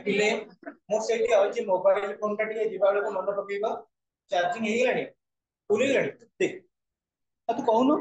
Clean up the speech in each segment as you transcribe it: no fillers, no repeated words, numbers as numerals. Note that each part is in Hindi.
पिले मो सेठी अछि मोबाइल फोन का टिके दिबा बेले मन पकेबा चार्जिंग हे गेलानी फुल हे गेलानी देख तू कहूनु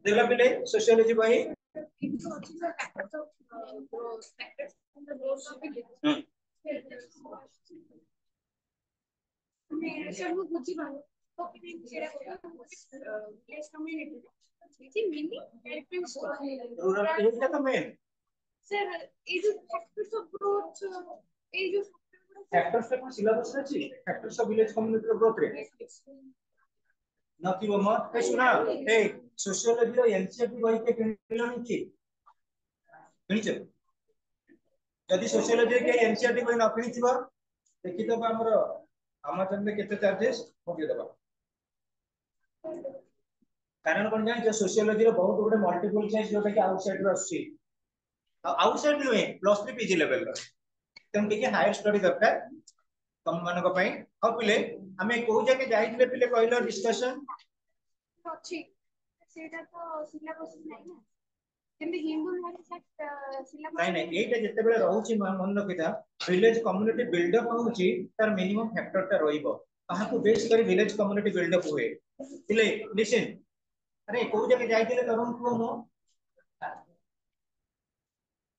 देखला पिले सोशियोलॉजी बही ସବୁ ବୁଝିପାରୁ रूरल एरिया तो मेन सर ये जो फैक्टर्स ऑफ ग्रोथ ये जो फैक्टर्स का सिलेबस अछि factors of village community growth रे नथिबो म ए सुना ए सोशियोलॉजी रो एनसीईआरटी बही के किनलो छि किनिछ यदि सोशियोलॉजी के एनसीईआरटी बही न किनिथिबो देखि तो हमर अमेज़न में केते चार्जेस होके देबा कारण कोन जाय जे सोशियोलॉजी रो बहुत गुडे मल्टीपल चॉइस जोटा कि आउटसाइड रो आसी आउटसाइड नुहे +3 पीजी लेवल रो तम के हायर स्टडी दरकार तम मानको पई ह पिले हमें को जाके जाइले पिले कहलो डिस्कशन अच्छी सेटा तो सिलेबस नहीं ना केमि हिंदू लाइन सिलेबस नहीं नहीं एटा जते बेले रहउची मन रखिता विलेज कम्युनिटी बिल्डअप होउची तार मिनिमम फैक्टर ता रहिबो कहा को बेस करी विलेज कम्युनिटी बिल्डअप हुए पिले लिसन अरे को जाके जाइले तरुण को मो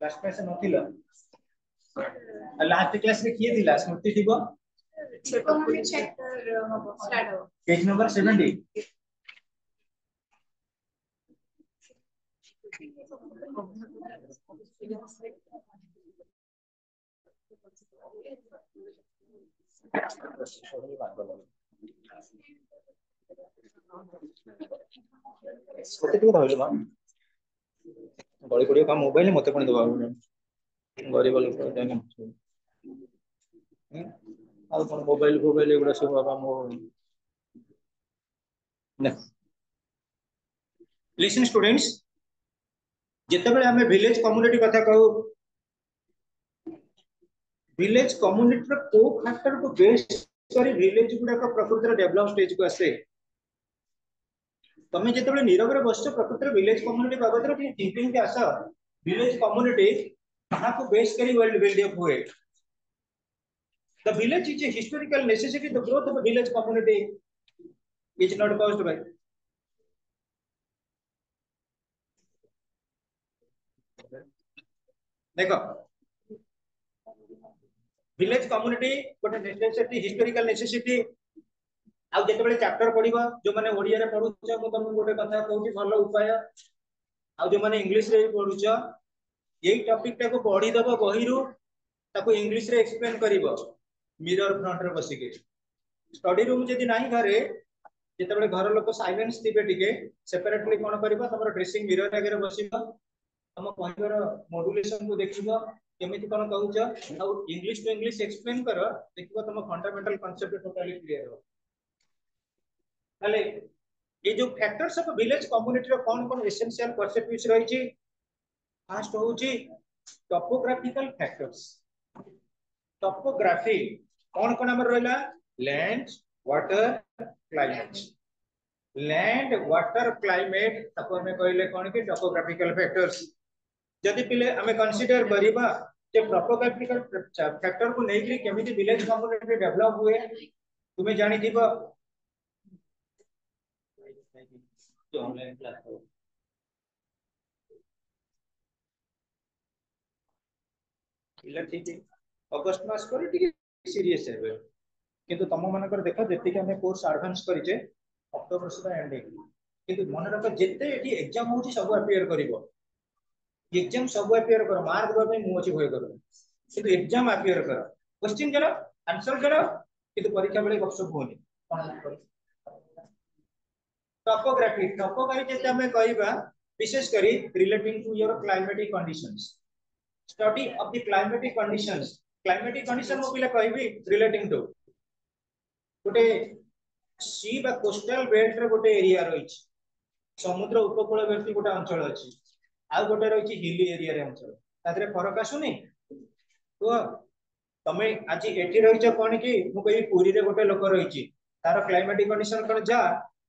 क्लास में से नथिला लास्ट क्लास में किए दिला स्मृति थिबो इकोनॉमिक चैप्टर हो स्टार्ट हो पेज नंबर 70 छोटे टिके धइले बा गड़ी पड़ियो का मोबाइल मते पण दबा गरीब लोग जाने आ कोन मोबाइल एगुडा सब बाबा मो लिसन स्टूडेंट्स जिते बेले हमें विलेज कम्युनिटी कथा कहू विलेज कम्युनिटी रो को फैक्टर को बेस करी विलेज गुडा का प्रकृति डेवलप स्टेज को आसे तमे जेते बेले नीरव रे बसछ प्रकृति विलेज कम्युनिटी बाबत रे थिंकिंग के आसा विलेज कम्युनिटी कहा को बेस करी वर्ल्ड बिल्डअप हुए the village is a historical necessity the growth of village community is not caused by देखो विलेज कम्युनिटी गोटे नेसेसिटी हिस्टोरिकल नेसेसिटी आ जेते बेले चैप्टर पढिबो जो माने ओडिया रे पढुछ मु तुम गोटे कथा कहूची भलो उपाय आ जो माने इंग्लिश रे पढुछ एई टॉपिक टा को पढी दबो बही रु ताको इंग्लिश रे एक्सप्लेन करिवो मिरर फ्रंट रे बसी के स्टडी रूम जदी नाही घरे जेते बेले घर लोक साइलेंस थिबे टिके सेपरेटली कोन करिवो तमरो ड्रेसिंग मिरर आगे रे बसिबो तम कहकर मॉड्यूलेशन को देखिबो केमिति कोन कहूछ आ इंग्लिश टू इंग्लिश एक्सप्लेन करो देखिबो तम फंडामेंटल कांसेप्ट टोटली क्लियर हो हले ये जो फैक्टर्स ऑफ विलेज कम्युनिटी रो कोन एसेंशियल परसेप्टिव्स रही छी फर्स्ट होउची टोपोग्राफिकल फैक्टर्स टोपोग्राफी कोन हमर रहला land water climate land water climate ताको हमें कहले कोन कि टोपोग्राफिकल फैक्टर्स जदि पिले हमें कंसीडर करिबा जे टोपोग्राफिकल फैक्टर को नेकली केमिति विलेज कम्युनिटी डेवलप हुए तुम्हें जानि दिबो ऑनलाइन क्लास हो इला ठीक है अगस्त मास कर ठीक सीरियस है किंतु तम मानकर देखो जेति हमें कोर्स एडवांस करिचे अक्टोबर सुधा एंडिंग किंतु मन रख जेते एठी एग्जाम होची सब अपियर करिवो एग्जाम सब अपियर कर मार्क दबा पे मु अछि होय कर किंतु एग्जाम अपियर कर क्वेश्चन करो आंसर करो किंतु परीक्षा बेले गपसप होनी कोन टॉपोग्राफी टॉपोग्राफी जैसे हमें कहबा विशेष करी relating to your climatic conditions study of the climatic condition मो पिला कहबी रिलेटिंग टू गोटे सी बा कोस्टल बेल्ट रे गोटे एरिया रही समुद्र उपकूलवर्ती गोटे अंचल अच्छी आउ गोटे रही हिली एरिया रे अंचल तादरे फरक आसुनी तो तमे आज एठी रही कौन कि मुझे पुरी रे गोटे लोक रही तार क्लाइमेटिक कंडीशन कौन जा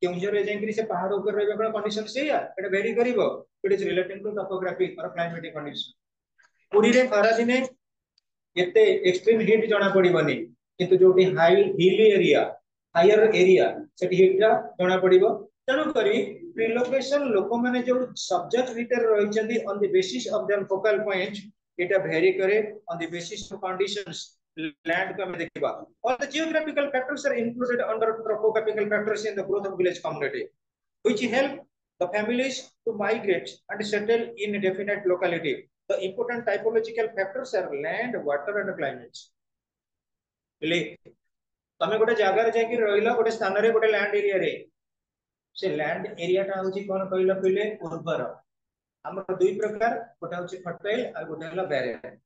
केउंझर जाइकरी से पहाड़ ऊपर रहबे कोन कंडीशन सेया एटा वेरी करिवो it is relating to topography और क्लाइमेटिक कंडीशन पुरी रे खरा दिने एते एक्सट्रीम हीट जणा पड़िबनी किंतु जोटी high hilly area higher area सेठी हीट जणा पड़िबो तणु करी प्रिलोकेशन लोक माने जो सब्जेक्ट भीतर रहिचंदी on the basis of their focal point इटा वेरी करे on the basis of conditions land को हमें देखिबा all the geographical factors are included under topographical factors in the growth of village community which help the families to migrate and settle in a definite locality. The important typological factors are land, water and climate. ले तमे गोटे जगह रे जाके रहिला गोटे स्थान रे गोटे लैंड एरिया रे से लैंड एरिया टा होची कोन कहला पहिले उर्वर हमर दुई प्रकार गोटे होची फर्टाइल आ गोटे हला बैरियर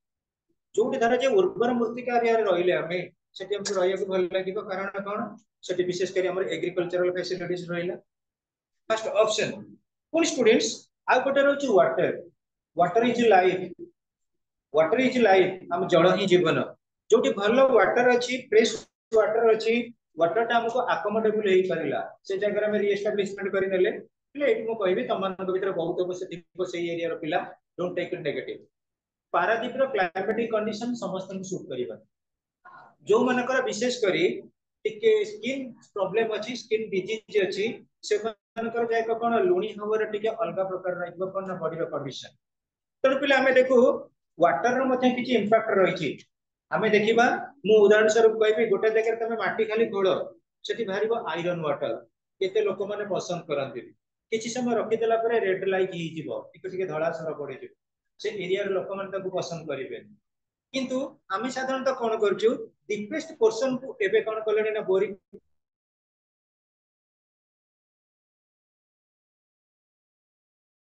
जो धर जे उर्वर मृत्तिका एरिया रे रहिले हमें सेठी हमको रहिया को भल लागिबो कारण कोन सेठी विशेष करी हमर एग्रीकल्चरल फैसिलिटीज रहिला फर्स्ट ऑप्शन कोन स्टूडेंट्स आ गोटे रहउची वाटर इज लाइफ हम जल ही जीवन जोटी भल वाटर अछि फ्रेश वाटर अछि वाटर टा हमको अकोमोडेबल हेई परिला से जगह में रीएस्टैब्लिशमेंट करि नेले ले एटी मो कहबी तमन भीतर बहुत बसे से एरिया रो पिला don't take it negative Paradip रो क्लाइमेटिक कंडीशन समस्त को सूट करिबा जो मनकर विशेष करी टिके स्किन प्रॉब्लम अछि स्किन डिजीज अछि से मनकर जाय कोन लुणी हवर टिके अलगा प्रकार रहिबो कोन बॉडी रो कंडीशन तो पिला हमें देखू वाटर रो मध्ये किछि इंपैक्ट रही छी हमें देखिबा मु उदाहरण स्वरूप कहबी गोटे जगह तमे माटी खाली खोलो सेठी भारीबो आयरन वाटर केते लोक माने पसंद करंती किछि समय रखि देला परे रेड लाइट ही जीवो टिके टिके धळा सर पड़े जीवो से एरिया रे लोक माने ताकू पसंद करिवे किंतु आमी साधारणतः कोन करछु डीपेस्ट पोर्शन को एबे कोन कलेनी ना बोरिंग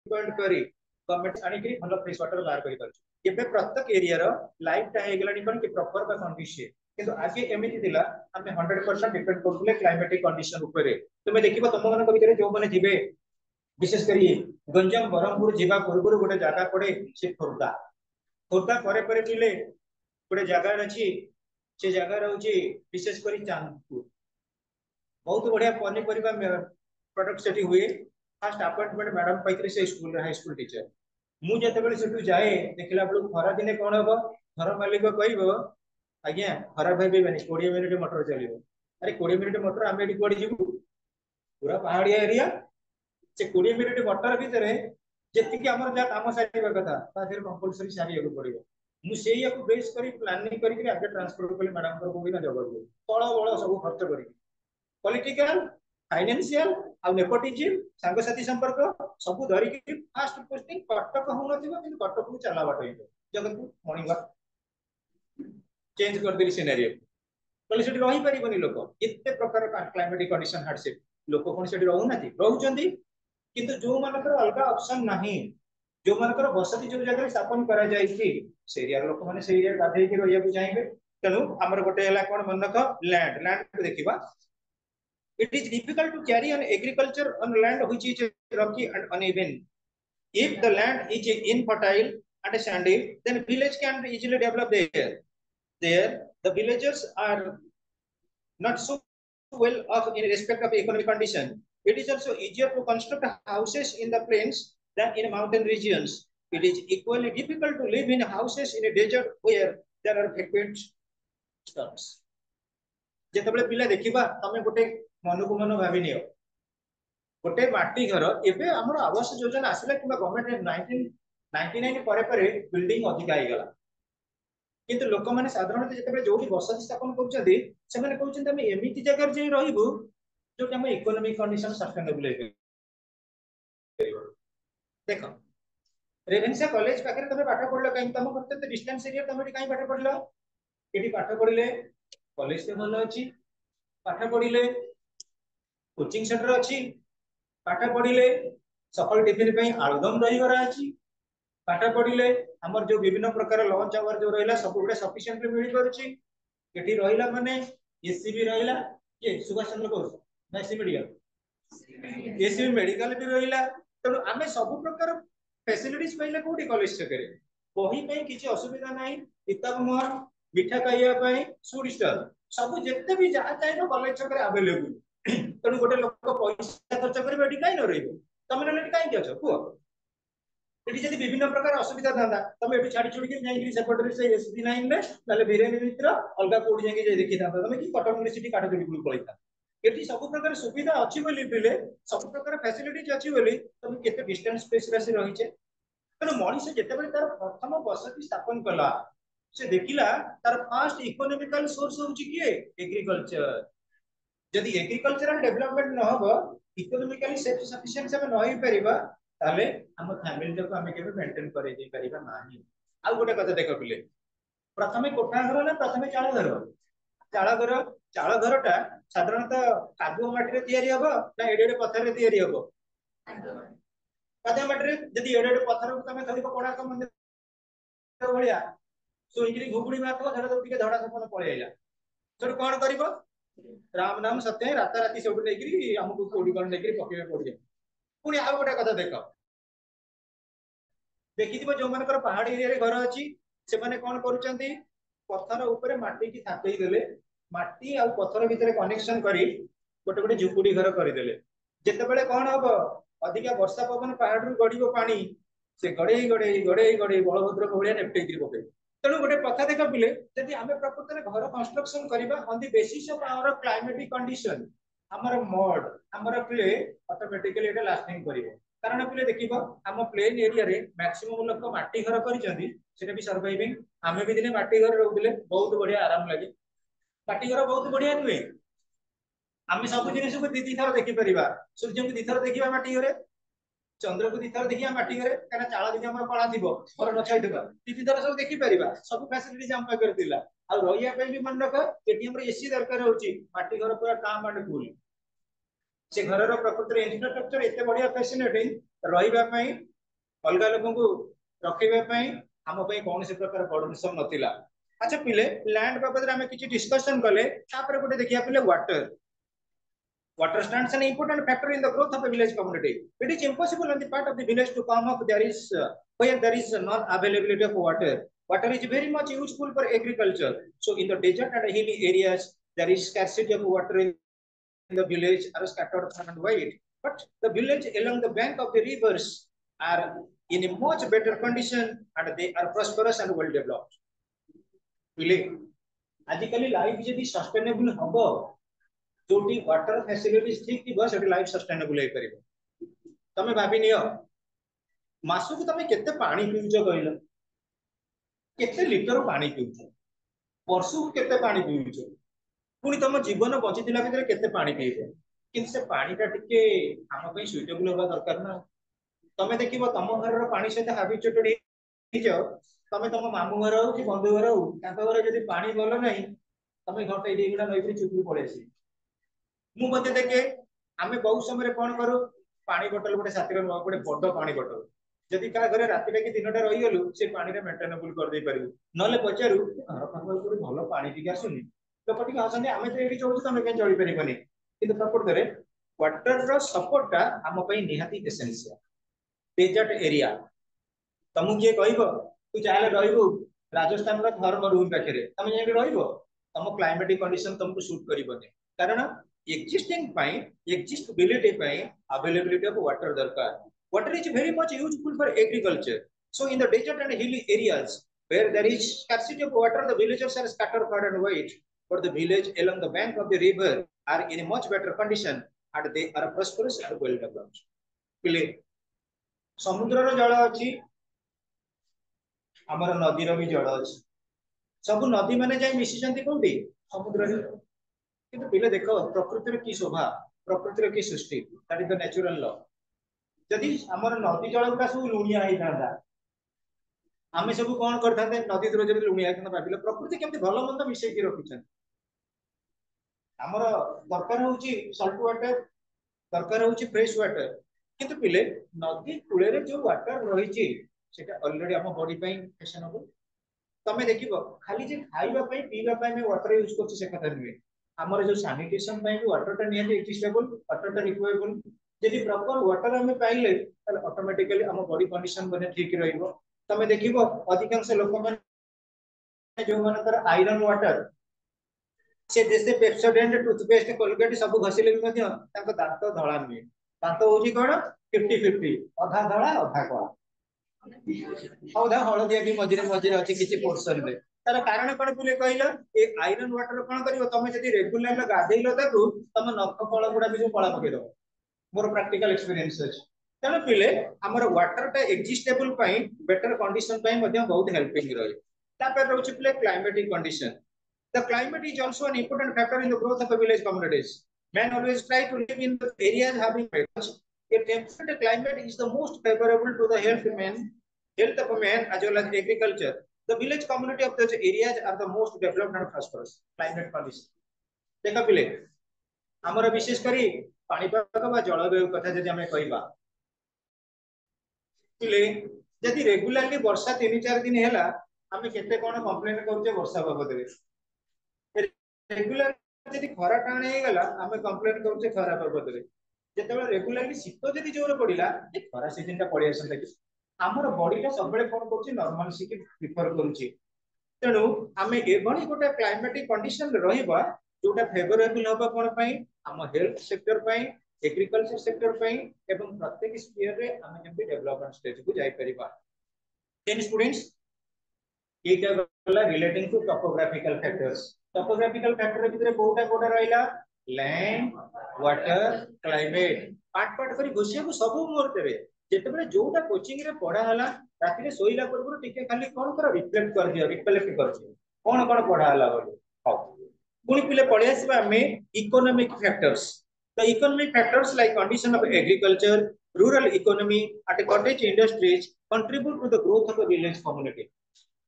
पॉइंट करी गवर्नमेंट आनी करी भलो फ्रेश वाटर बाहर करी परछु एबे प्रत्येक एरिया रो लाइफ टा हे गेलानी कोन कि प्रॉपर बा कंडीशन किंतु आगे एमिति दिला हमें 100% डिपेंड करथले क्लाइमेटिक कंडीशन ऊपर तुमे देखिबो तुम मन कविता रे जो माने जिबे विशेष करी गंजाम बरहमपुर जीवा पूर्व गोटे जगह पड़े से खोर्धा खोर्धा परे परे पिले गोटे जगह अछि से जगह रहउची विशेष करी चांदपुर बहुत बढ़िया पनीपरिबा प्रोडक्ट सेठी हुए फर्स्ट अपॉइंटमेंट मैडम पाइतरे से स्कूल रे हाई स्कूल टीचर मु जते बेले सेठु जाए देखला बळु खरा दिने कोन हबो घर मालिक कहइबो आज्ञा खरा भाई बेनी 20 मिनिट मोटर चलिबो अरे 20 मिनिट मोटर आमे एडी कोडी जिबु पूरा पहाड़िया एरिया से 20 मिनिट मोटर भीतर जेतिकी हमर जा काम सारिबा कथा ता फिर कंपलसरी सारिया को पड़िबो मु सेया को बेस करी प्लानिंग करी आगे ट्रांसफर कली मैडम को भी ना जबर तळ बळ सब खर्च करी पॉलिटिकल फाइनेंशियल आ नेपोटिज्म सांगसाथी संपर्क सब धरी के फास्ट पोस्टिंग कटक हो नथिबो किंतु कटक को चला बाट होइबो जगत मॉर्निंग वॉक चेंज कर देली सिनेरियो कले सेठी रही परिबनी लोक एते प्रकार क्लाइमेटिक कंडीशन हार्डशिप लोक कोन सेठी रहउ नाथि रहउचंदी किंतु जो मानकर अलगा ऑप्शन नाही जो मानकर बसति जो जगह स्थापन करा जाईछि से एरिया लोक माने से एरिया गाधै के रहिया को चाहेबे तनु हमर गोटे हला कोन मनक लैंड को देखिबा it is difficult to carry on agriculture on land which is rocky and uneven if the land is infertile and sandy then village can easily develop there the villagers are not so well off in respect of economic condition it is also easier to construct houses in the plains than in mountain regions it is equally difficult to live in houses in a desert where there are frequent storms जेतबले पिला देखिबा तमे गोटे मन को मन भाबी नियो गोटे माटी घर एबे हमर आवास योजना आसिला किबा गवर्नमेंट 1999 परे परे बिल्डिंग अधिक आइ गला किंतु लोक माने साधारणतः जेतबे जोठी बसति स्थापन करूचंदी से माने कहउचंदी हम एमिति जगह जे रहिबु जोटी हम इकोनॉमिक कंडीशन सस्टेनेबल हे देखो रेवेन्सा कॉलेज पाखरे तमे पाठ पढलो काई तम करते डिस्टेंस एरिया तमे काई पाठ पढलो एठी पाठ पढिले कॉलेज ते भलो अछि पाठ पढिले कोचिंग सेंटर अछि पाठ पढ़िले सकाल टिफिन पे आलुदम दहीबरा अछि पाठ पढ़िले हमर जो विभिन्न प्रकार लंच आवर जो रहला सब गुडे सफिशिएंटली मिल पारुछि एठी रहिला माने एसी भी रहिला ये सुभाष चंद्र बोस ना एसी मेडिकल एसी मेडिकल भी रहिला तेणु आमे सब प्रकार फैसिलिटीज पाइले कोठी कॉलेज छकरे बही पे किछि असुविधा नाही किताब मोहर मिठा खाइया पई फूड स्टॉल सब जेते भी जा चाहिए कॉलेज छकरे अवेलेबल तेणु गोटे लोक पैसा खर्च करबे एठी काई न रहइबो तमे न एठी काई अछ कुह एठी जदि विभिन्न प्रकार असुविधा थांदा तमे एठी छाडी छुडी के जाई सेपटरी से एसपी9 में नाले वीरेन्द्र मित्र अलगा कोडी जाई देखि थांदा तमे कि कटक यूनिवर्सिटी काट जोडी बुल पळैता एठी सब प्रकार सुविधा अछि बोली बिले सब प्रकार फैसिलिटीज अछि बोली तमे केते डिस्टेंस स्पेस रे रहिछे तेणु मनीष जेतेबेले तार प्रथम बसति स्थापन कला से देखिला तार फास्ट इकोनॉमिकल सोर्स होउची किए एग्रीकल्चर जदि एग्रीकल्चरल डेवलपमेंट न हो इकोनॉमिकली सेल्फ सफिशिएंट से न होई परिबा ताले हम फैमिली जको हम केबे मेंटेन करे दे परिबा नाही आ गोटे कथा देख पिले प्रथमे कोठा घर ना प्रथमे चाळ घरटा साधारणतः कादुआ माटी रे तयारी हबो ना एडे पत्थर रे तयारी हबो कादुआ माटी रे जदि एडे पत्थर को तमे धरिबो कोणार्क मंदिर भलिया सो इंग्री घुगुडी मारतो धड़ तो टिके धड़ा सपन पळे आइला सर कोन करिवो राम नाम सत्य राता राती सब लेकरी हमको कोडी कोन लेकरी पकेबे पड़िए पुनी आ गोटे कथा देखो देखिथिबो जो मानकर पहाड़ी एरिया रे घर अछि से माने कोन करूचंती पत्थर ऊपर माटी की थापई देले माटी आ पत्थर भितर कनेक्शन करी गोटे गोटे झुकुडी घर करि देले जेतेबेले कोन हबो अधिका वर्षा पवन पहाड़ रु गडिबो पानी से गडे गडे गडे गडे बलभद्र भलिया नेपटेई करी पके तेणु गोटे कथा देख पिले जदि आमे प्रकृति घर कंस्ट्रक्शन करिबा on the basis of our climatic condition हमर मड हमर क्ले ऑटोमेटिकली एटा लास्टिंग करिवो कारण पिले देखिबो हम प्लेन एरिया रे मैक्सिमम लोक माटी घर करिसंती सेटा भी सर्वाइविंग आमे भी दिने माटी घर रहउले बहुत बढ़िया आराम लागे माटी घर बहुत बढ़िया नुए आमे सब जिनिस को दी थर देखि परिबा सूर्य को दी थर देखिबा माटी घरे चंद्र को दी थर देखिबा माटी घरे काना चाळ दिने हमर कळा थिबो और न छाइतबा दी थर सब देखि परिबा सब फैसिलिटी हम पाकर दिला आ रहिया पे भी मन रख एटीएम रे एसी दरकार होची माटी घर पूरा काम एंड फुल से घरर प्रकृति इंफ्रास्ट्रक्चर एते बढ़िया फैसिलिटी रहिबा पई अलगा लोगन को रखिबा पई हम पई कोन से प्रकार परमिशन नथिला अच्छा पिले लैंड बाबत रे हम किछि डिस्कशन कले तापर गोटे देखिया पिले water stands an important factor in the growth of a village community it is impossible on the part of the village to come up there is where there is not availability of water is very much useful for agriculture so in the desert and hilly areas there is scarcity of water in the village are scattered far and wide but the village along the bank of the rivers are in a much better condition and they are prosperous and well developed pile आजिकली लाइफ जदी सस्टेनेबल हबो जोटी वाटर फैसिलिटीज ठीक थी बस लाइफ सस्टेनेबल हो परिबो तमे भाबी नियो मासु को तमे केते पानी पीउछो कहिलो केते लीटर पानी पीउछो वर्षु को केते पानी पीउछो पुनी तम जीवन बचितिला भितर केते पानी पीबो किंतु से पानीटा टिके हम पई सुइटेबल होबा दरकार ना तमे देखिबो तम घर रो पानी सहित हाबिचुटेड हिजो तमे तम मामू घर हो कि बंधु घर हो ताका घर जदी पानी बोलो नहीं तमे घंटे डेगुडा नई चुपी पड़ेसी मु बते देखे आमे बहुत समय कोन करू पानी बोतल गोटे साथी रो गोटे बड़ पानी बोतल जदि का घरे राति के दिनटा रही गलु से पानी रे मेंटेनेबल कर दे परिबु नले पचारू घर पाखर गोटे भलो पानी टिक आसुनी लोक टिक हसने आमे तो एठी चलु तमे के चली परिबनी किंतु प्रकृति रे वाटर रो सपोर्टटा हम पई निहाती एसेंशियल डेजर्ट एरिया तमु के कहइबो तू चाहे रहिबो राजस्थान रो घर रूम पाखरे तमे जेंगे रहिबो तम क्लाइमेटिक कंडीशन तुमको सूट करिबने कारण existing pine existability pine availability of water darkar water is very much useful for agriculture so in the desert and hilly areas where there is scarcity of water the villagers are scattered far and wide but the village along the bank of the river are in a much better condition and they are prosperous and well developed pile samudra ro jala achi amara nadi ro bi jala achi सब नदी माने जाई मिसी जंती कोठी समुद्र रे किंतु पिले देखो प्रकृति रे की शोभा प्रकृति रे की सृष्टि that is the natural law जदि हमर नदी जल गुडा सब लुणिया होई थांदा आमे सब कोन करथांते नदी जल जदि लुणिया किंतु भाबिले प्रकृति केमति भलो मंद मिसै की रखिछन हमर दरकार होउची सल्ट वाटर दरकार होची फ्रेश वाटर किंतु पिले नदी कूले रे जो वाटर रहिची सेटा ऑलरेडी हम बॉडी पई फैशनेबल तमे देखिबो खाली जे खाइबा पई पीबा पई में वाटर यूज करछ से कथा नुए हमर जो सैनिटेशन पई भी वाटर टा नियति एक्सेसिबल वाटर टा रिक्वायरेबल यदि प्रॉपर वाटर हमें पाइले ताले ऑटोमेटिकली हम बॉडी कंडीशन बने ठीक रहइबो तमे देखिबो अधिकांश लोक माने जो मानकर आयरन वाटर से जैसे पेप्सोडेंट टूथपेस्ट कोलगेट सब घसिले भी मध्य तांको दांत धळा नुए दांत होची कोन 50-50 आधा धळा आधा कळा आधा हळदिया भी मझिरे मझिरे अछि किछि पोर्शन रे तार कारण कोन बुले कहलो ए आयरन वाटर कोन करिवो तमे जदी रेगुलर गाधेइलो ताकू तमे नख कळ गुडा भी जो कळा पके दो मोर प्रैक्टिकल एक्सपीरियंस अछि तने पिले हमर वाटर टा एक्जिस्टेबल पई बेटर कंडीशन पई मध्य बहुत हेल्पिंग रही तापर रहउछि पिले climatic condition. The climate is also an important factor in the growth of the village communities. Men always try to live in the areas having a temperate climate is the most favorable to the health of man as well as agriculture. The village community of those areas are the most developed and prosperous. Climate condition. देखा पिले हमर विशेष करी पानीपाग बा जलवायु कथा जदि हमें कहबा पिले जदि रेगुलरली वर्षा 3-4 दिन हैला हमें केते कोन कंप्लेन करछे वर्षा बाबद रे रेगुलर जदि खरा टाण हे गला हमें कंप्लेन करछे खरा बाबद रे जेतेबे रेगुलरली शीतो जदि जोर पडिला ए खरा सीजन टा पड़ी आसन लागी हमर बॉडी टा सबले कोन करछि नॉर्मल सी के प्रिफर करछि तेनु हमें एभणी गोटे क्लाइमेटिक कंडीशन रहिबा जोटा फेवरेबल होबा कोन पई हम हेल्थ सेक्टर पई एग्रीकल्चर सेक्टर पई एवं प्रत्येक स्फीयर रे हम जेबे डेवलपमेंट स्टेज को जाई परिबा देन स्टूडेंट्स एटा गला relating to topographical factors topographical factor भितरे कोटा रहिला land water climate part part करी घोषिया को सब मोर देबे जेतेबे जोटा कोचिंग रे पढा हला राती रे सोइला पूर्व टिके खाली कोन कर रिफ्लेक्ट कर दियो रिफ्लेक्ट कर दियो कोन कोन पढा हला बोली हाउ पुनी पिले पढे आसीबा हमें economic factors the economic factors like condition of agriculture rural economy एट cottage industries contribute to the growth of the village community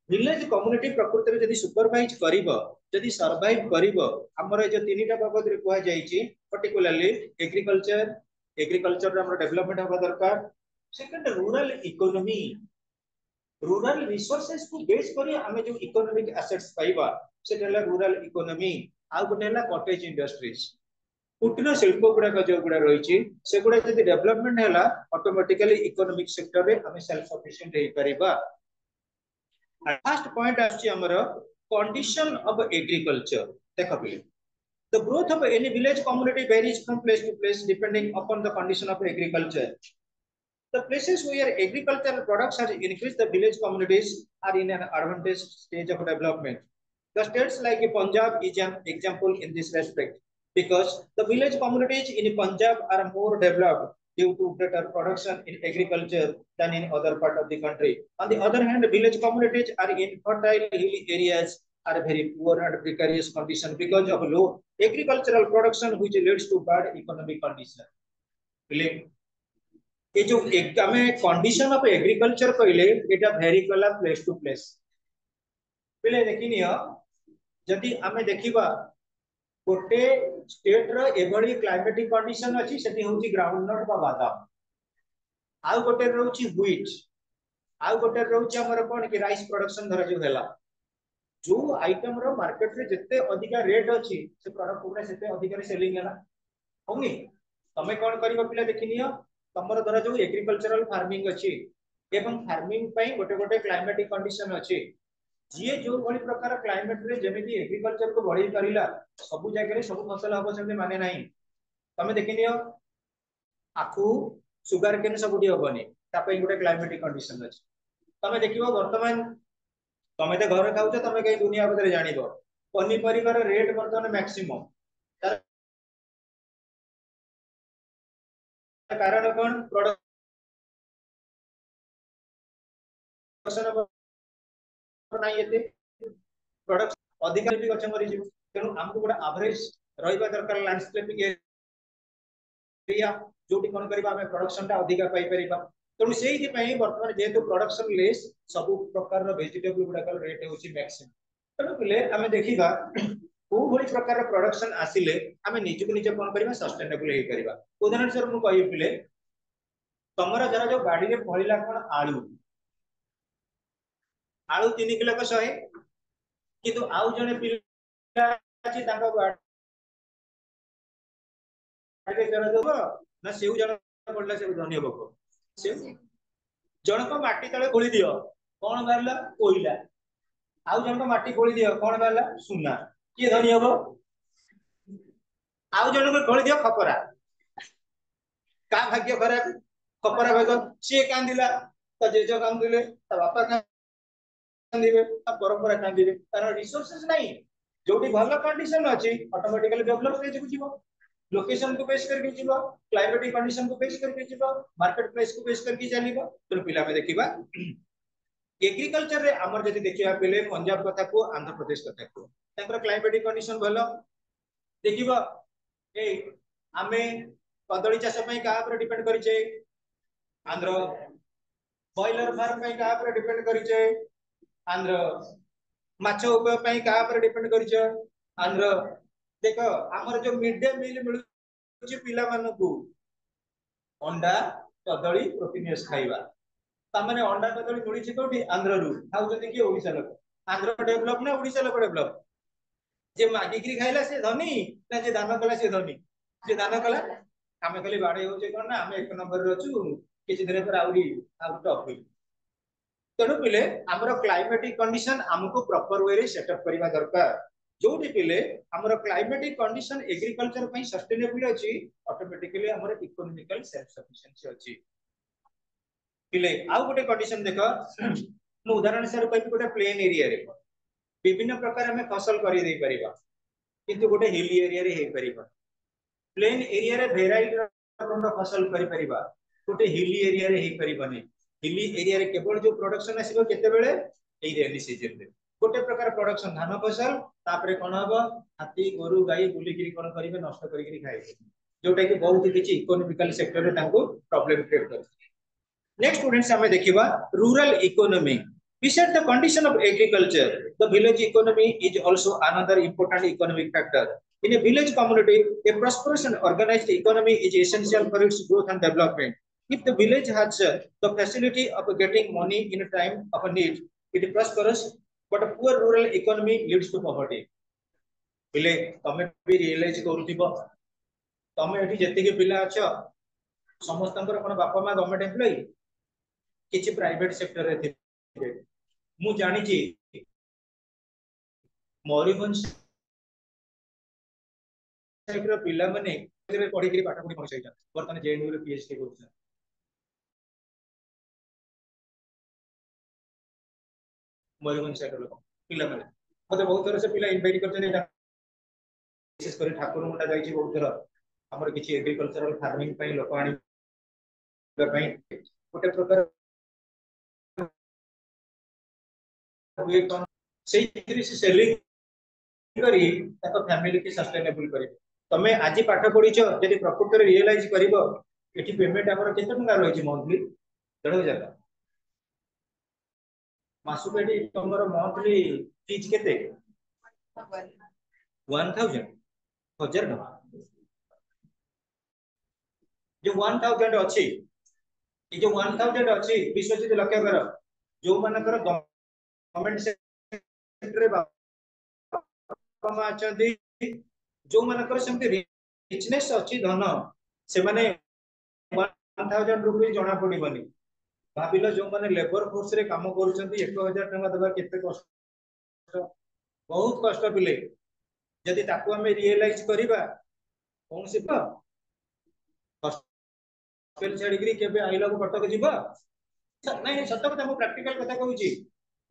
village community प्रकृति रे जदी सुपरवाइज करिवो जदी सर्वाइव करिवो हमर जे तीनटा बाबद रे कोहा जाईची पर्टिकुलरली एग्रीकल्चर हमर डेवलपमेंट होबा दरकार सेकंड रूरल रिसोर्सेस को बेस करी हमें जो इकोनॉमिक एसेट्स पाइबा सेटला रूरल इकोनॉमी आ गोटेला कॉटेज इंडस्ट्रीज कुटीर शिल्प गुडा जो गुडा रही से गुडा जदी डेवलपमेंट हैला ऑटोमेटिकली इकोनॉमिक सेक्टर रे हमें सेल्फ सफिशिएंट हे परिबा लास्ट पॉइंट आछि हमर कंडीशन ऑफ एग्रीकल्चर देखो please the growth of any village community varies from place to place depending upon the condition of agriculture. The places where agricultural products are increased, the village communities are in an advantageous stage of development. The states like Punjab is an example in this respect because the village communities in Punjab are more developed due to better production in agriculture than in other part of the country. On the other hand, village communities are in fertile hilly areas are very poor and precarious condition because of low agricultural production which leads to bad economic condition. ये जो हमें कंडीशन ऑफ एग्रीकल्चर कहले एटा वेरी कला प्लेस टू प्लेस पहले देखिनियो जदी हमें देखिबा गोटे स्टेट रो एभली क्लाइमेटिक कंडीशन अछि सेठी होची ग्राउंड नट बा बादाम आ गोटे रहउची व्हीट आ गोटे रहउची हमर कोन कि राइस प्रोडक्शन धर जो हैला जो आइटम रो मार्केट रे जत्ते अधिका रेट अछि से प्रोडक्ट गुडा सेते अधिका रे सेलिंग हैला होनी तमे कोन करिबो पिला देखिनियो तमर धर जो एग्रीकल्चरल फार्मिंग अछि एवं फार्मिंग पई गोटे गोटे क्लाइमेटिक कंडीशन अछि जे जो भली प्रकार क्लाइमेट रे जेमिति एग्रीकल्चर को बढ़ी करिला सब जगह रे सब फसल हबो सेते माने नाही तमे देखिनियो आखु सुगर केन सबुडी हबनी ता पई गोटे क्लाइमेटिक कंडीशन अछि तमे देखिबो वर्तमान तमे ते घर खाउछ तमे कई दुनिया बदरे जानिबो पनी परिवार रेट वर्तमान मैक्सिमम कारण कोन प्रोडक्शन नाही येते प्रोडक्ट अधिकार भी गछ मरि जिवो तेनु हमको गोटा एवरेज रहिबा दरकार लैंडस्केपिंग एरिया जोटी कोन करबा हमें प्रोडक्शन ता अधिका पाई परिबा तेनु सेही पई वर्तमान जेतु प्रोडक्शन लेस सब प्रकार रो वेजिटेबल गुडा का रेट होची मैक्सिमम तेनु पिले हमें देखिबा को भली प्रकार प्रोडक्शन आसिले आमे निजको निज कोन करबा सस्टेनेबल हे करबा। उदाहरण सर मु कहि पिले तमरा जरा जो गाड़ी रे फळिला कोन आलू आलू 3 किलो को 100 किंतु आउ जने पिला अछि ताको गाड़ी जरा देबो ना सेउ जरा पडला से धनी हबो सेउ जनक माटी तळे खोली दियो कोन बारला कोइला आउ जनक माटी खोली दियो कोन बारला सुना किए धनी हबो आउ जनक खोली दियो खपरा का भाग्य खराब खपरा भाग सी कांदिला तो जेज कांदिले ता बापा कांदिबे ता परंपरा कांदिबे तार रिसोर्सेस नाही जोटी भलो कंडीशन अछि ऑटोमेटिकली डेवलप स्टेज को जीवो लोकेशन को बेस करके जीवो क्लाइमेटिक कंडीशन को बेस करके जीवो मार्केट प्राइस को बेस करके चलीबो तो पिला में देखिबा एग्रीकल्चर रे हमर जति देखिबा पेले पंजाब कथा को आंध्र प्रदेश कथा को ताकर क्लाइमेटिक कंडीशन भलो देखिबा ए आमे कदली चाष पई का पर डिपेंड करी छे आंध्र बॉयलर फार्म पई का पर डिपेंड करी छे आंध्र माछ उपाय पई का पर डिपेंड करी छे आंध्र देखो हमर जो मिड डे मील मिलु छि पिला मानु को अंडा कदली प्रोटीनियस खाइबा तामाने अंडा कदली मिलु छि कोठी आंध्र रु खाउ जति कि ओडिसा लोक आंध्र डेवलप ना ओडिसा लोक डेवलप जे मागिकरी खाइला से धनी ना जे दान कला से धनी जे दान कला आमे खाली बाडे हो जे कोन ना आमे एक नंबर रे अछु किछि दिन पर आउरी आउट ऑफ हुई तेणु पिले हमर क्लाइमेटिक कंडीशन हमको प्रॉपर वे रे सेटअप करबा दरकार जोटी पिले हमर क्लाइमेटिक कंडीशन एग्रीकल्चर पई सस्टेनेबल अछि ऑटोमेटिकली हमर इकोनॉमिकल सेल्फ सफिशिएंसी अछि पिले आउ गोटे कंडीशन देखो मु उदाहरण सर कहि गोटे प्लेन एरिया रे विभिन्न प्रकार हमें फसल करि दे परिबा किंतु गोटे हिली एरिया रे हे परिबा प्लेन एरिया रे वेराइटी रकम फसल करि परिबा गोटे हिली एरिया रे हे परिबानी हिली एरिया रे केवल जो प्रोडक्शन आसीबो केते बेले एई रेनी सीजन रे गोटे प्रकार प्रोडक्शन धान फसल तापरे कोन हबो हाथी गोरु गाई बुलिगिरी कोन करिवे नष्ट करिगिरी खाइबे जोटा कि बहुत किछि इकोनॉमिकल सेक्टर रे तांको प्रॉब्लम क्रिएट कर नेक्स्ट स्टूडेंट्स हमें देखिबा rural economy beside the condition of agriculture the village economy is also another important economic factor in a village community a prosperous and organized economy is essential for its growth and development if the village has the facility of getting money in a time of a need it prospers but a poor rural economy leads to poverty पिले तमे भी रियलाइज करूथिबो तमे एठी जति के पिला अछ समस्तंकर कोन बापा मा गवर्नमेंट एम्प्लॉय किछि प्राइवेट सेक्टर रे थिबे मु जानि छी मयूरभंज साइड रो पिला माने पढि के पाठ पढि पहुंचाइ जा वर्तमान जेएनयू रे पीएचडी करू मयूरभंज साइड रो पिला माने मते बहुत तरह से पिला इनवाइट करते विशेष कर ठाकुर मुंडा जाई बहुत थर हमर किछि एग्रीकल्चरल फार्मिंग पई लोक आनी पई गोटे प्रकार हुए कोन सेही से सेलिंग करी ताको फैमिली के सस्टेनेबल करी तमे आजि पाठ पढिछो यदि प्रकृति रे रियलाइज करिवो एठी पेमेंट हमर केते टका रहै छै मंथली 1.5 मासु पेडी तमरो मंथली फीस केते 1000 हजार टका जो 1000 अछि ए जो 1000 अछि विश्वजित लक्ष्य कर जो मानकर गवर्नमेंट सेक्टर रे बापा अछंती जो मानकर सेमते रिचनेस अछि धन से माने 1000 रुपए जणा पडिबनी भाबिलो जो माने लेबर फोर्स रे काम करूछंती 1000 टका दबा केते कष्ट बहुत कष्ट पिले यदि ताकू हमें रियलाइज करिबा कोन से तो हॉस्टल छाड़ी केबे आइला को कटक जीवा नहीं सत कथा मु प्रैक्टिकल कथा कहूची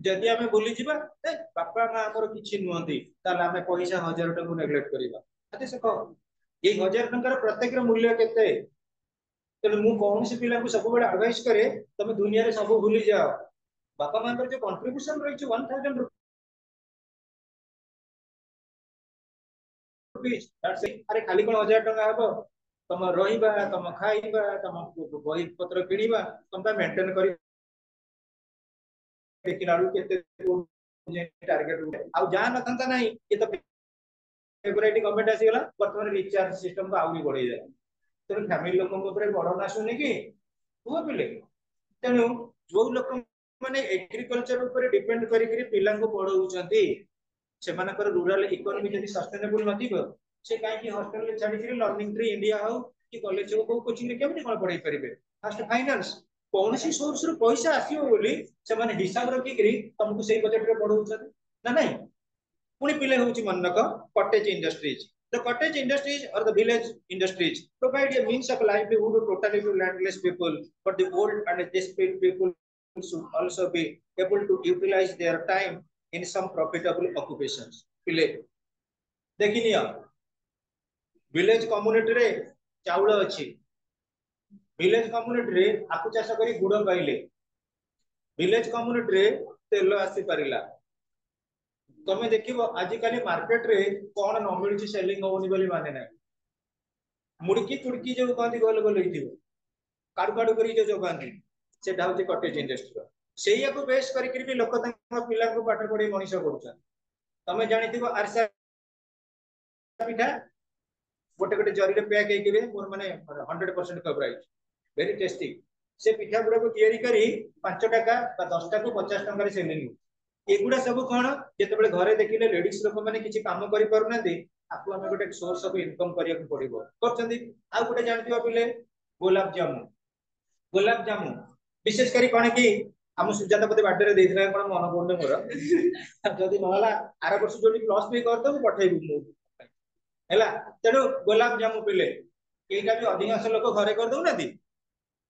जदि हमें भूली जीवा ए बापा मां हमर किछि नुहंती ताले हमें पैसा 1000 टका नेग्लेक्ट करिबा अते से कह ए 1000 टका प्रत्येक र मूल्य केते तेनु मु कोन से पिला को सब बडे एडवाइस करे तमे दुनिया रे सब भूली जाओ बापा मां जो कंट्रीब्यूशन रही 1000 रुपीस अरे खाली कोन 1000 टका हबो तम रहिबा तम खाइबा तम बही पत्र किनिबा तम मेंटेन करी देखिलालु केते टारगेट आ जा नथंता नहीं ये तो फेवरेट गवर्नमेंट आसीगला बर्तमान रिचार्ज सिस्टम को आउरी बढ़ाई दे तेणु फैमिली लोक बर्डन आसुनी कि पुआ पिले तेणु जो लोक माने एग्रीकल्चर ऊपर डिपेंड करी पिला पढ़ाउछंती सेमानकर रूरल इकोनॉमी जदी सस्टेनेबल नथिबो से काहे हॉस्टल रे छाडी करी लर्निंग ट्री इंडिया हो कि कॉलेज हो को कोचिंग रे केमति कोन पढ़ाई परिबे फर्स्ट फाइनेंस कौन सी सोर्स रो पैसा आसीओ बोली से माने हिसाब रखी करी तुमको सही बजट रे पढ़ाउछंती ना नहीं पुणी पिले होची मनक cottage industries the cottage industries और the village industries provide a means of livelihood totally to landless people but the old and desperate people should also be able to utilize their time in some profitable occupations पिले देखिनिया विलेज कम्युनिटी रे चाउल अछि विलेज कम्युनिटी रे आकु चाष करी गुड़ पाइले विलेज कम्युनिटी रे तेल आसी परिला तमे देखिबो आजिकाली मार्केट रे कोन न मिलुची सेलिंग होनी बोली माने नै मुड़की तुड़की जो कहती गोल गोल होइथिबो काडु काडु करी जो कहती सेटा होची कॉटेज इंडस्ट्री सेया को बेस करी करी भी लोक तंग पिला को पाठ पढी मनीष करूछन तमे जानिथिबो आरसा पिठा गोटे गोटे जरी रे पैक हेकिरे मोर माने 100% फेवरेट वेरी टेस्टी से पिठा गुडा को तयारी करी 5 टका बा 10 टका को 50 टका रे सेलिंग एगुडा सब कोन जेतेबेले घरे देखिले लेडीज लोक माने किछि काम करि परनांती आपको हमें गोटे सोर्स ऑफ इनकम करिया को पड़िबो करचंदी आ गोटे जानथिबो पिले गुलाब जामुन विशेष करी कोन की हम सुजाता पति बाडे रे देथिला कोन मन पड़ने मोर जदी नहला आर वर्ष जोडी प्लस भी करतो पठेबु मु हैला तेणु गुलाब जामुन पिले एटा भी अधिकांश लोक घरे कर दउ नाती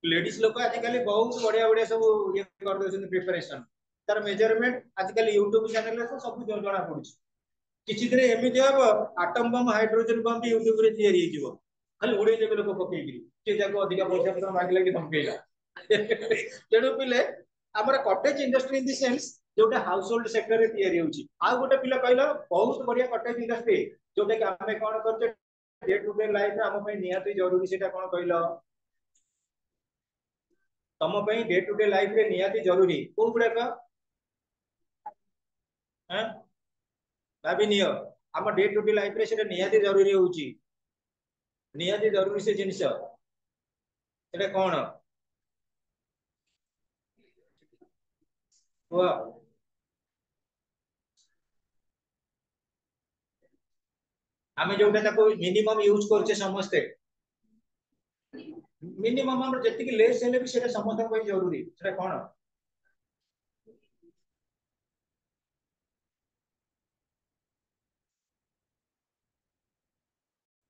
लेडीज लोक आजिकली बहुत बढ़िया बढ़िया सब ये कर दउछन प्रिपरेशन तार मेजरमेंट आजिकली यूट्यूब चैनल रे सब जणा पड़ुछ किछि दिन एमिति हबो एटम बम हाइड्रोजन बम भी यूट्यूब रे तयारी हिजिवो खाली उड़े देबे लोक पकेगिरी के जाको अधिका पैसा पत्र मागिला कि धमकेला तेणु पिले हमर cottage industry in the sense जोटा हाउस होल्ड सेक्टर रे तयारी होउची आ गोटे पिला कहलो बहुत बढ़िया कॉटेज इंडस्ट्री जोटा कि हमें कोन करते डे टू डे लाइफ रे हम पई निहाती जरूरी सेटा कोन कहलो तम पई डे टू डे लाइफ रे निहाती जरूरी को गुडा का हैं भाभी नियो हम डे टू डे लाइफ रे सेटा निहाती जरूरी होउची निहाती जरूरी से जिनिस सेटा कोन वाह आमे जोटा ताको मिनिमम यूज करछे समस्ते मिनिमम हमर जति कि लेस हेले भी सेटा समस्त पई जरूरी सेटा कोन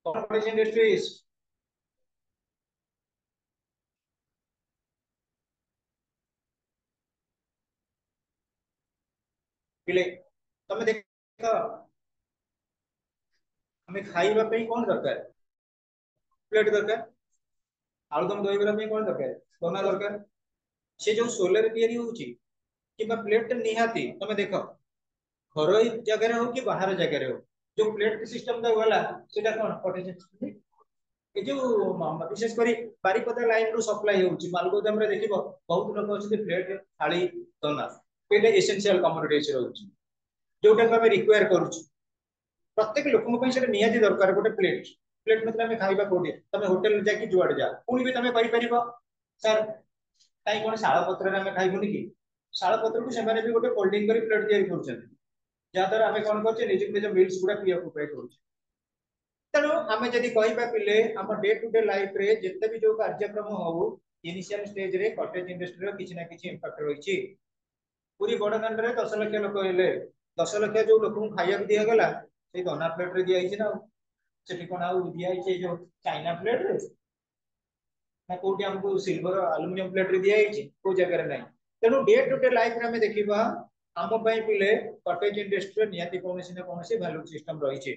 कॉर्पोरेट इंडस्ट्रीज पिले तमे देखो हमें खाइबा पई कोन दरकार प्लेट दरकार आलुदम दहीबरा पई कोन दरकार दोना दरकार से जो सोलर तयारी होउची किबा प्लेट निहाती तमे देखो घर जगह हो कि बाहर जगह हो जो प्लेट सिस्टम दा वाला सेटा कोन कॉटेज ए जो विशेष करी बारिपदा लाइन रो सप्लाई होउची मालगोदाम रे देखिबो बहुत लोक अछि प्लेट थाली दोना एटा एसेंशियल कमोडिटीज रहउची जोटा को हमें रिक्वायर करूची प्रत्येक लोक पई सेटा निहाती दरकार गोटे प्लेट प्लेट मतलब हमें खाइबा कोडी तमे होटल जाकी जुआड जा पुनी भी तमे करि परिबो सर ताई कोन शाळा पत्र रे हमें खाइबोनी कि शाळा पत्र को सेमाने भी गोटे फोल्डिंग करी प्लेट तयारी करछन जा द्वारा हमें कोन करछे निज निज मील्स गुडा पिया को पे करछे तेणु आम जदि कहिबा पिले आम डे टू डे लाइफ रे जते भी जो कार्यक्रम हो इनिशियल स्टेज रे कॉटेज इंडस्ट्री रो किछि ना किछि इंपैक्ट रहिछि पूरी बड़दान रे 10 लाख लोक हेले 10 लाख जो लोक को खाइया दिया गला से दोना प्लेट रे दिया हिछि ना सेठी कोन आउ दिया हिछि जो चाइना प्लेट रे ना कोठी हमको सिल्वर एल्युमिनियम प्लेट रे दिया हिछि को जगह रे नै तेणु डे टू डे लाइफ रे हमें देखिबा आम पई पिले कॉटेज इंडस्ट्री नियाती कोनसी ना कोनसी वैल्यू सिस्टम रहिछि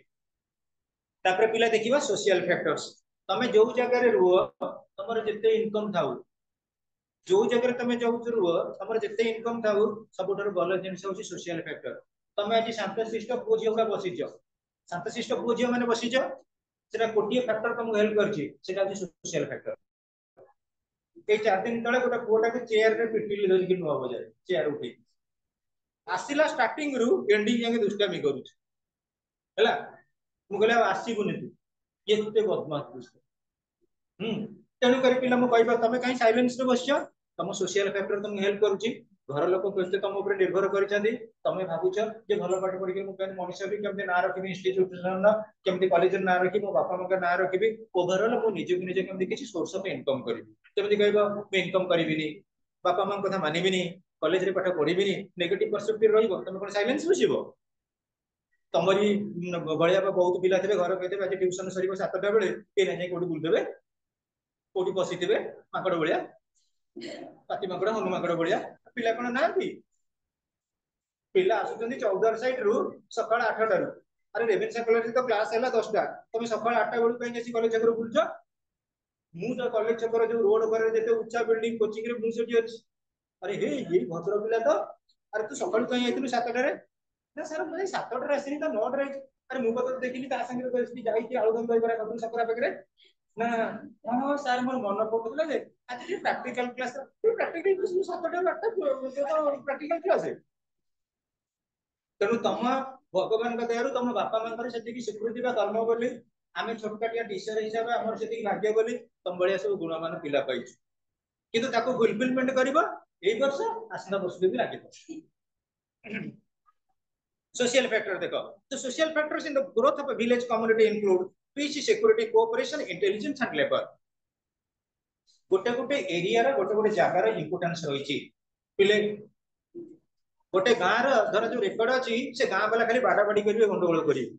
तापर पिला देखिबा सोशल फैक्टर्स तमे जो जगह रे रुओ तमर जते इनकम थाउ जो जगह रे तमे जाउ रुओ तमर जते इनकम थाउ सबुठार बल जिंस होची सोशल फैक्टर तमे आज शांतशिष्ट पूजियो गुडा बसिजो शांतशिष्ट पूजियो माने बसिजो सेटा कोटिए फैक्टर तुमको हेल्प करछि सेटा होची सोशल फैक्टर ए 4 दिन तळे गोटा पुओटा के चेयर रे पिटिली धरि कि नुवा बजाय चेयर उठे आसिला स्टार्टिंग रु एंडिंग जाके दुष्टामी करूछ हैला ମୁଁ କହିଲି ଆଉ ଆସିବୁନି ତୁ ଏତେ ବଦମାସ ଦୁଷ୍ଟ। ତେଣୁ କରି ପିଲା ମୁଁ କହିବା ତମେ କାହିଁ ସାଇଲେନ୍ସ ରେ ବସିଛ? ତମ ସୋସିଆଲ ଫ୍ୟାକ୍ଟର ତମକୁ ହେଲ୍ପ କରୁଛି। ଘର ଲୋକ କେତେ ତମ ଉପରେ ନିର୍ଭର କରିଛନ୍ତି। ତମେ ଭାବୁଛ ଯେ ଭଲ ପାଠ ପଢିକି ମୁଁ କେମିତି ମଣିଷ ବି କେମିତି ନାଁ ରଖିବି ଇନଷ୍ଟିଚ୍ୟୁସନ କେମିତି କଲେଜରେ ନାଁ ରଖିବି ମୋ ବାପା ମାଙ୍କ ନାଁ ରଖିବି ଓଭରଅଲ ମୁଁ ନିଜକୁ ନିଜେ କେମିତି କିଛି ସୋର୍ସ ଅଫ ଇନକମ କରିବି। ଯେମିତି କହିବ ମୁଁ ଇନକମ କରିବିନି ବାପା ମାଙ୍କ କଥା ମାନିବିନି କଲେଜରେ ପାଠ ପଢିବିନି ନେଗେଟିଭ ପରସେପ୍ଟିଭ ରହିବ ତମେ କଣ ସାଇଲେନ୍ସ ବସିବ? ତମରି ଭଳିଆ ବହୁତ ପିଲା ଥିବେ ଘର କହିଦେବେ ଆଜି ଟ୍ୟୁସନ ସରିବ 7ଟା ବେଳେ କେହି ନା ଯାଇ କୋଉଠି ବୁଲିଦେବେ କୋଉଠି ବସିଥିବେ ମାଙ୍କଡ ଭଳିଆ ପାତି ମାଙ୍କଡ ହନୁ ମାଙ୍କଡ ଭଳିଆ। ପିଲା କଣ ନାହାନ୍ତି? ପିଲା ଆସୁଛନ୍ତି ଚୌଦ୍ୱାର ସାଇଡ ରୁ ସକାଳ 8ଟାରୁ। ଆରେ ରେଭେନ୍ସା କଲେଜରେ ତ କ୍ଲାସ ହେଲା 10ଟା ତମେ ସକାଳ 8ଟା ବେଳକୁ କାହିଁକି ଆସି କଲେଜ ଛକରେ ବୁଲୁଛ? ମୁଁ ତ କଲେଜ ଛକର ଯୋଉ ରୋଡ ଉପରେ ଯେତେ ଉଚ୍ଚା ବିଲ୍ଡିଂ କୋଚିଂ ରେ ମୁଁ ସେଠି ଅଛି। ଆରେ ହେ ଏଇ ଭଦ୍ର ପିଲା ତ ଆରେ ତୁ ସକାଳୁ କାହିଁ ଯାଇଥିଲୁ 7ଟାରେ? ନା ସାର୍ ମୁଁ 7ଟାରେ ଆସିନି ତ 9ଟାରେ ଆଇଛି। ଆରେ ମୁଁ କଥା ଦେଖିଲି ତା ସାଙ୍ଗରେ ଯାଇଛି ଆଳୁଦମ ଦହିବରା ଖାଉଥିଲି ସକରା ପାଖରେ। ନା ହଁ ସାର୍ ମୋର ମନେ ପଡୁଥିଲା ଯେ ଆଜି ପ୍ରାକ୍ଟିକାଲ କ୍ଲାସ 7ଟାରୁ 8ଟା ପ୍ରାକ୍ଟିକାଲ କ୍ଲାସ। ତେଣୁ ତମ ଭଗବାନଙ୍କ ଦୟାରୁ ତମ ବାପା ମାଙ୍କର ସେତିକି ସ୍ୱୀକୃତି ବା କର୍ମ ବୋଲି ଆମେ ଛୋଟକାଟିଆ ଟିଚର ହିସାବରେ ଆମର ସେତିକି ଭାଗ୍ୟ ବୋଲି ତମ ଭଳିଆ ସବୁ ଗୁଣମାନ ପିଲା ପାଇଛୁ। କିନ୍ତୁ ତାକୁ ଫୁଲଫିଲମେଣ୍ଟ କରିବ ଏଇ ବର୍ଷ ଆସନ୍ତା ବର୍ଷକୁ ବି ଲାଗିବ। Social factor देखो तो social factors in the growth of a village community include peace, security, cooperation, intelligence and labor. गोटे गोटे एरिया रे गोटे गोटे जगार इंपोर्टेंस रही पिले गोटे गाँ धर जो रेकर्ड अच्छी से गाँ वाला खाली बाड़ा बाड़ी करेंगे गंडगोल करेंगे।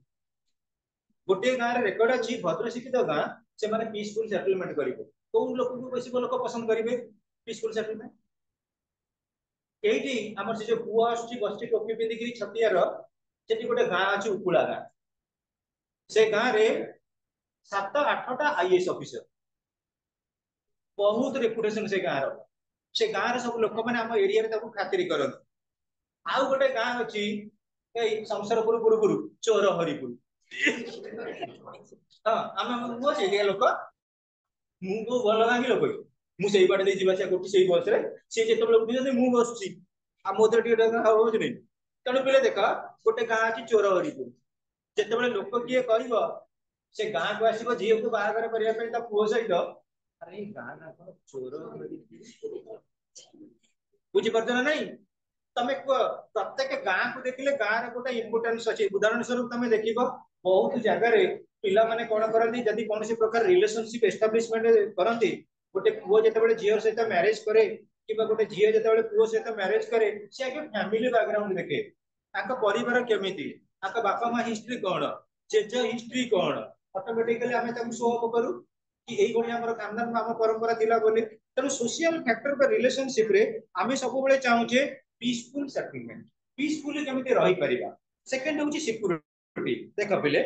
गोटे गाँ रेकर्ड अच्छी भद्र शिक्षित गाँ से माने पीसफुल सेटलमेंट करेंगे। कौ लोक को बेसी लोक पसंद करेंगे पीसफुल सेटलमेंट। एठी हमर से जो पुआ आछी बस्ती टोपी पिंदिकी छतियार सेठी गोटे गाँ अछि उकुला गाँ। से गाँ रे 7-8टा आईएएस ऑफिसर बहुत रेपुटेशन से गाँ रो। से गाँ रे सब लोक माने हम एरिया रे ताको खातिरी करन। आउ गोटे गाँ अछि ए संसारपुर पुरपुर चोर हरिपुर। हां हम मो से एरिया लोक मु को भल गाँ की लोक मु सेई बाटे दे जिबा से कोठी सेई बस रे से जेतो लोक दिजते मु बसची आ मोदे टिके डंगा हो जने। तेणु पिले देख गोटे गाँ अछि चोर हरिपुर जेते बेले लोक किए कहबो से गाँ को आसीबो झियो को बाहागर करिया पे ता पुओ सहित अरे गाँ ना चोर हरिपुर बुझी परछ ना नहीं। तमे प्रत्येक गाँ को देखिले गाँ रे गोटे इंपोर्टेंस अछि। उदाहरण स्वरूप तमे देखिबो बहुत जगह रे पिला माने कोन करନ୍ତି जदि कोनसी प्रकार रिलेशनशिप एस्टैब्लिशमेंट करନ୍ତି गोटे पुओ जेते बेले झियो सहित मैरिज करे किबा गोटे झियो जेते बेले पुओ सहित मैरिज करे से आगे फैमिली बैकग्राउंड देखे ताका परिवार केमिति ताका बापा मां हिस्ट्री कोन चेज हिस्ट्री कोन ऑटोमेटिकली हमें ताको शो अप करू कि एई भली हमर खानदान में हम परंपरा थिला बोली। तेणु सोशल फैक्टर पर रिलेशनशिप रे आमे सब बेले चाहूचे पीसफुल सेटलमेंट पीसफुली केमिति रही परिबा। सेकंड होची सिक्योरिटी। देखो पिले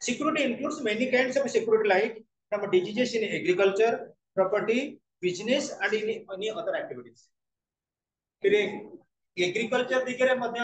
security includes many kinds of security like from diseases in agriculture property business and in any other activities. फिर एग्रीकल्चर दिगरे मध्य